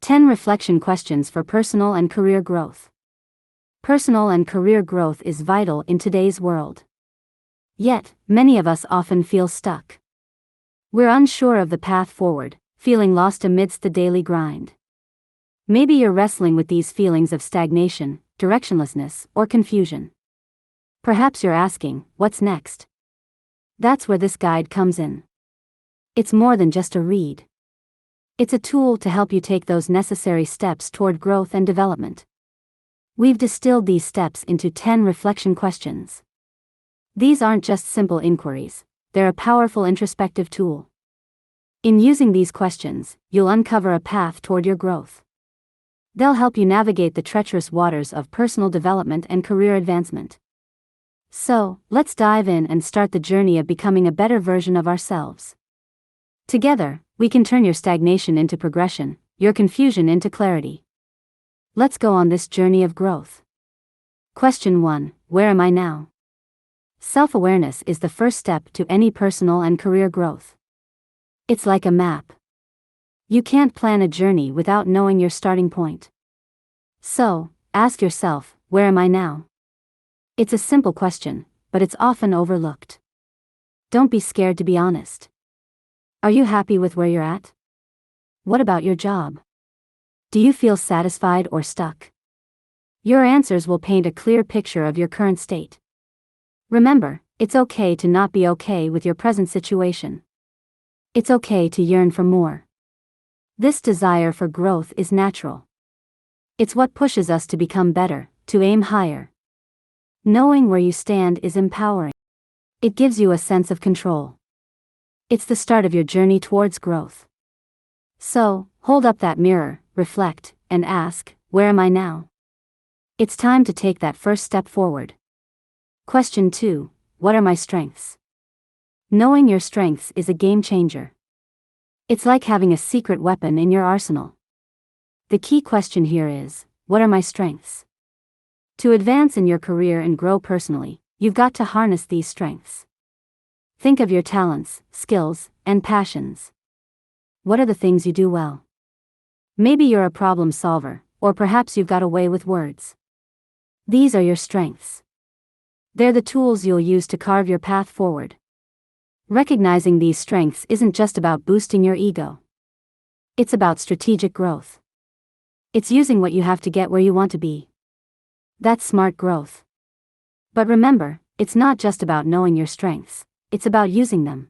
10 Reflection Questions for Personal and Career Growth. Personal and career growth is vital in today's world. Yet, many of us often feel stuck. We're unsure of the path forward, feeling lost amidst the daily grind. Maybe you're wrestling with these feelings of stagnation, directionlessness, or confusion. Perhaps you're asking, what's next? That's where this guide comes in. It's more than just a read. It's a tool to help you take those necessary steps toward growth and development. We've distilled these steps into 10 reflection questions. These aren't just simple inquiries, they're a powerful introspective tool. In using these questions, you'll uncover a path toward your growth. They'll help you navigate the treacherous waters of personal development and career advancement. So, let's dive in and start the journey of becoming a better version of ourselves. Together, we can turn your stagnation into progression, your confusion into clarity. Let's go on this journey of growth. Question 1. Where am I now? Self-awareness is the first step to any personal and career growth. It's like a map. You can't plan a journey without knowing your starting point. So, ask yourself, where am I now? It's a simple question, but it's often overlooked. Don't be scared to be honest. Are you happy with where you're at? What about your job? Do you feel satisfied or stuck? Your answers will paint a clear picture of your current state. Remember, it's okay to not be okay with your present situation. It's okay to yearn for more. This desire for growth is natural. It's what pushes us to become better, to aim higher. Knowing where you stand is empowering. It gives you a sense of control. It's the start of your journey towards growth. So, hold up that mirror, reflect, and ask, where am I now? It's time to take that first step forward. Question 2. What are my strengths? Knowing your strengths is a game changer. It's like having a secret weapon in your arsenal. The key question here is, what are my strengths? To advance in your career and grow personally, you've got to harness these strengths. Think of your talents, skills, and passions. What are the things you do well? Maybe you're a problem solver, or perhaps you've got a way with words. These are your strengths. They're the tools you'll use to carve your path forward. Recognizing these strengths isn't just about boosting your ego. It's about strategic growth. It's using what you have to get where you want to be. That's smart growth. But remember, it's not just about knowing your strengths. It's about using them.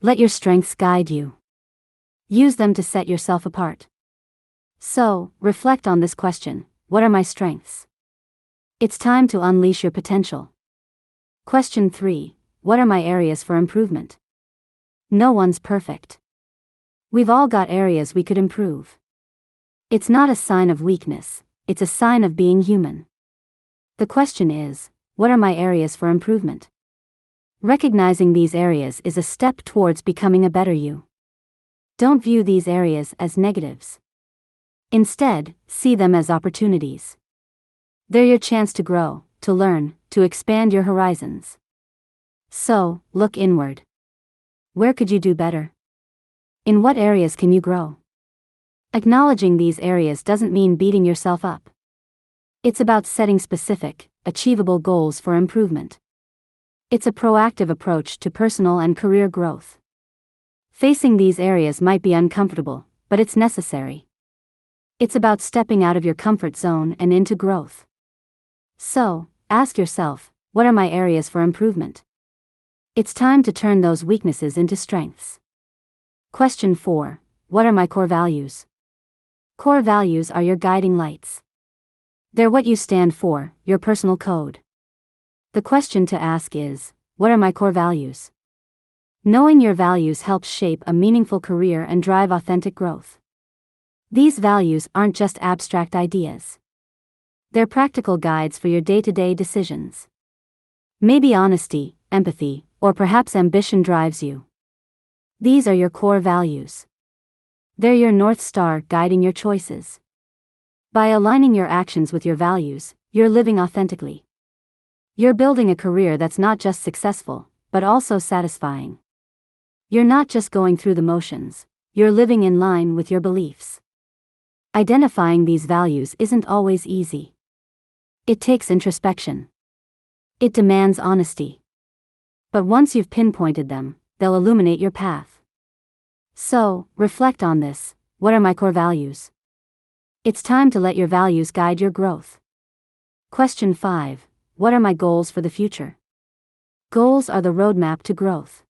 Let your strengths guide you. Use them to set yourself apart. So, reflect on this question, what are my strengths? It's time to unleash your potential. Question 3. What are my areas for improvement? No one's perfect. We've all got areas we could improve. It's not a sign of weakness, it's a sign of being human. The question is, what are my areas for improvement? Recognizing these areas is a step towards becoming a better you. Don't view these areas as negatives. Instead, see them as opportunities. They're your chance to grow, to learn, to expand your horizons. So, look inward. Where could you do better? In what areas can you grow? Acknowledging these areas doesn't mean beating yourself up. It's about setting specific, achievable goals for improvement. It's a proactive approach to personal and career growth. Facing these areas might be uncomfortable, but it's necessary. It's about stepping out of your comfort zone and into growth. So, ask yourself, what are my areas for improvement? It's time to turn those weaknesses into strengths. Question 4. What are my core values? Core values are your guiding lights. They're what you stand for, your personal code. The question to ask is, what are my core values? Knowing your values helps shape a meaningful career and drive authentic growth. These values aren't just abstract ideas. They're practical guides for your day-to-day decisions. Maybe honesty, empathy, or perhaps ambition drives you. These are your core values. They're your North Star guiding your choices. By aligning your actions with your values, you're living authentically. You're building a career that's not just successful, but also satisfying. You're not just going through the motions, you're living in line with your beliefs. Identifying these values isn't always easy. It takes introspection. It demands honesty. But once you've pinpointed them, they'll illuminate your path. So, reflect on this. What are my core values? It's time to let your values guide your growth. Question 5. What are my goals for the future? Goals are the roadmap to growth.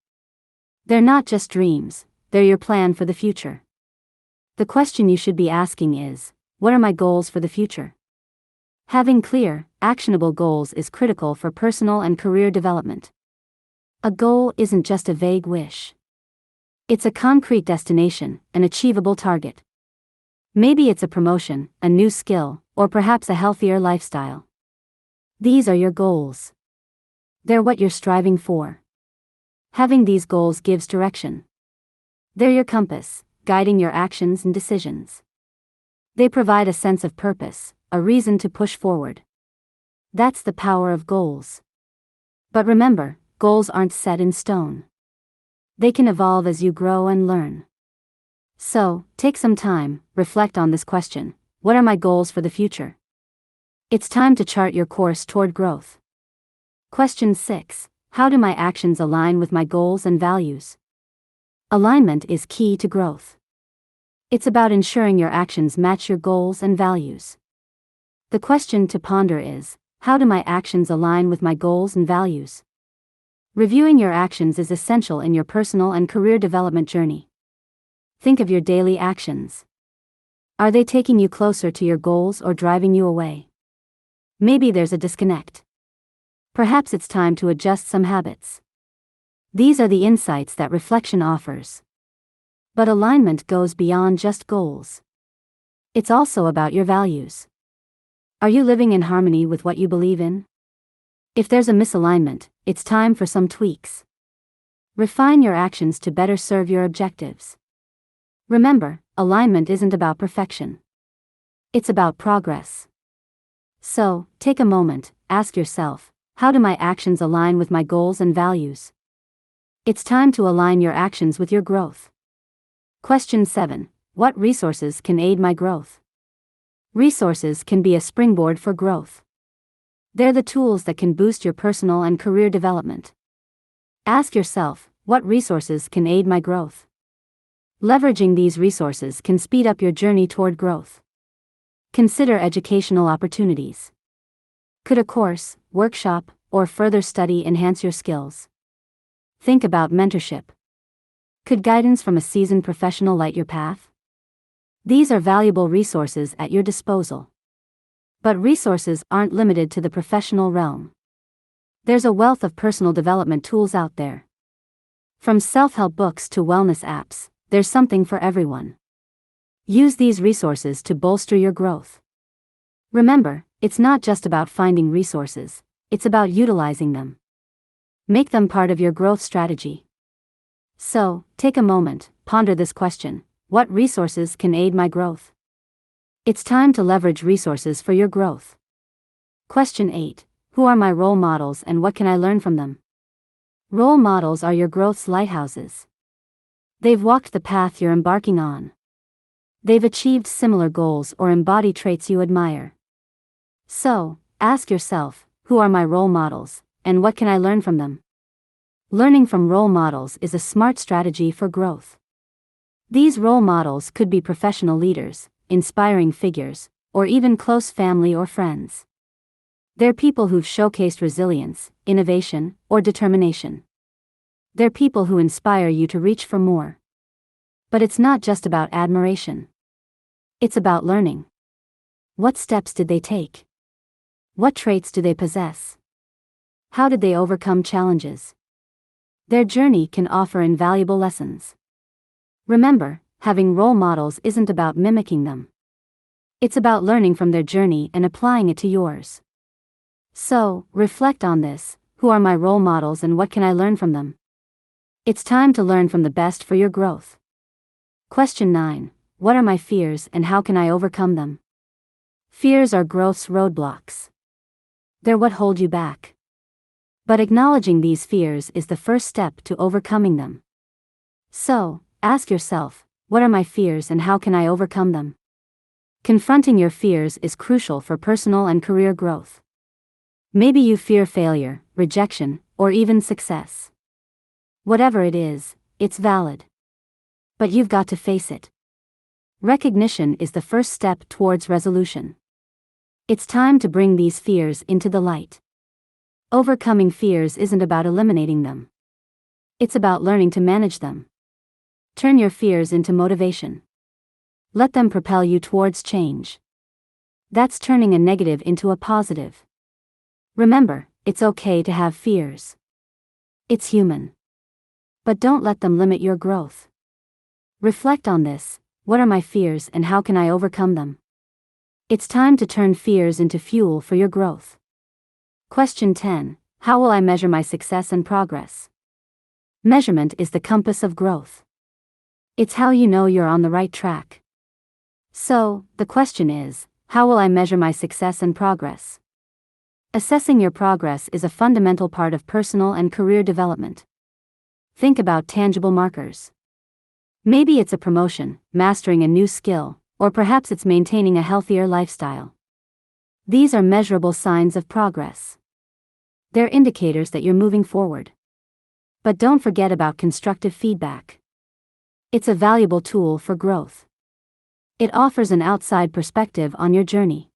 They're not just dreams, they're your plan for the future. The question you should be asking is, what are my goals for the future? Having clear, actionable goals is critical for personal and career development. A goal isn't just a vague wish. It's a concrete destination, an achievable target. Maybe it's a promotion, a new skill, or perhaps a healthier lifestyle. These are your goals. They're what you're striving for. Having these goals gives direction. They're your compass, guiding your actions and decisions. They provide a sense of purpose, a reason to push forward. That's the power of goals. But remember, goals aren't set in stone. They can evolve as you grow and learn. So, take some time, reflect on this question. What are my goals for the future? It's time to chart your course toward growth. Question 6. How do my actions align with my goals and values? Alignment is key to growth. It's about ensuring your actions match your goals and values. The question to ponder is, how do my actions align with my goals and values? Reviewing your actions is essential in your personal and career development journey. Think of your daily actions. Are they taking you closer to your goals or driving you away? Maybe there's a disconnect. Perhaps it's time to adjust some habits. These are the insights that reflection offers. But alignment goes beyond just goals. It's also about your values. Are you living in harmony with what you believe in? If there's a misalignment, it's time for some tweaks. Refine your actions to better serve your objectives. Remember, alignment isn't about perfection. It's about progress. So, take a moment, ask yourself, how do my actions align with my goals and values? It's time to align your actions with your growth. Question 7. What resources can aid my growth? Resources can be a springboard for growth. They're the tools that can boost your personal and career development. Ask yourself, what resources can aid my growth? Leveraging these resources can speed up your journey toward growth. Consider educational opportunities. Could a course, workshop, or further study enhance your skills? Think about mentorship. Could guidance from a seasoned professional light your path? These are valuable resources at your disposal. But resources aren't limited to the professional realm. There's a wealth of personal development tools out there. From self-help books to wellness apps, there's something for everyone. Use these resources to bolster your growth. Remember, it's not just about finding resources, it's about utilizing them. Make them part of your growth strategy. So, take a moment, ponder this question: what resources can aid my growth? It's time to leverage resources for your growth. Question 8. Who are my role models and what can I learn from them? Role models are your growth's lighthouses. They've walked the path you're embarking on. They've achieved similar goals or embody traits you admire. So, ask yourself, who are my role models, and what can I learn from them? Learning from role models is a smart strategy for growth. These role models could be professional leaders, inspiring figures, or even close family or friends. They're people who've showcased resilience, innovation, or determination. They're people who inspire you to reach for more. But it's not just about admiration. It's about learning. What steps did they take? What traits do they possess? How did they overcome challenges? Their journey can offer invaluable lessons. Remember, having role models isn't about mimicking them. It's about learning from their journey and applying it to yours. So, reflect on this: who are my role models and what can I learn from them? It's time to learn from the best for your growth. Question 9. What are my fears and how can I overcome them? Fears are growth's roadblocks. They're what hold you back. But acknowledging these fears is the first step to overcoming them. So, ask yourself, what are my fears and how can I overcome them? Confronting your fears is crucial for personal and career growth. Maybe you fear failure, rejection, or even success. Whatever it is, it's valid. But you've got to face it. Recognition is the first step towards resolution. It's time to bring these fears into the light. Overcoming fears isn't about eliminating them. It's about learning to manage them. Turn your fears into motivation. Let them propel you towards change. That's turning a negative into a positive. Remember, it's okay to have fears. It's human. But don't let them limit your growth. Reflect on this: what are my fears and how can I overcome them? It's time to turn fears into fuel for your growth. Question 10. How will I measure my success and progress? Measurement is the compass of growth. It's how you know you're on the right track. So, the question is, how will I measure my success and progress? Assessing your progress is a fundamental part of personal and career development. Think about tangible markers. Maybe it's a promotion, mastering a new skill, or perhaps it's maintaining a healthier lifestyle. These are measurable signs of progress. They're indicators that you're moving forward. But don't forget about constructive feedback. It's a valuable tool for growth. It offers an outside perspective on your journey.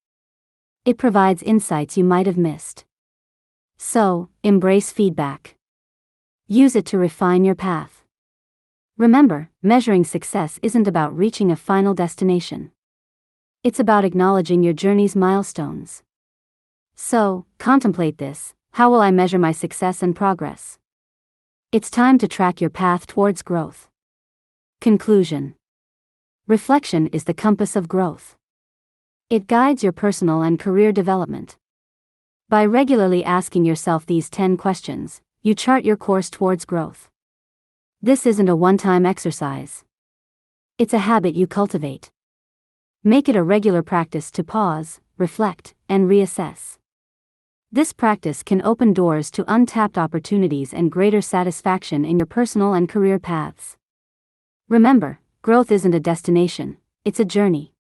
It provides insights you might have missed. So, embrace feedback. Use it to refine your path. Remember, measuring success isn't about reaching a final destination. It's about acknowledging your journey's milestones. So, contemplate this: how will I measure my success and progress? It's time to track your path towards growth. Conclusion. Reflection is the compass of growth. It guides your personal and career development. By regularly asking yourself these 10 questions, you chart your course towards growth. This isn't a one-time exercise. It's a habit you cultivate. Make it a regular practice to pause, reflect, and reassess. This practice can open doors to untapped opportunities and greater satisfaction in your personal and career paths. Remember, growth isn't a destination, it's a journey.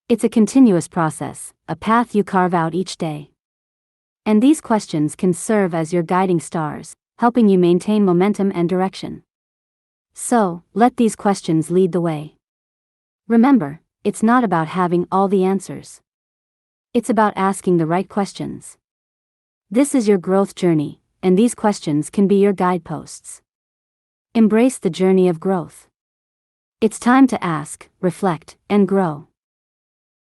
It's a continuous process, a path you carve out each day. And these questions can serve as your guiding stars, helping you maintain momentum and direction. So, let these questions lead the way. Remember, it's not about having all the answers. It's about asking the right questions. This is your growth journey, and these questions can be your guideposts. Embrace the journey of growth. It's time to ask, reflect, and grow.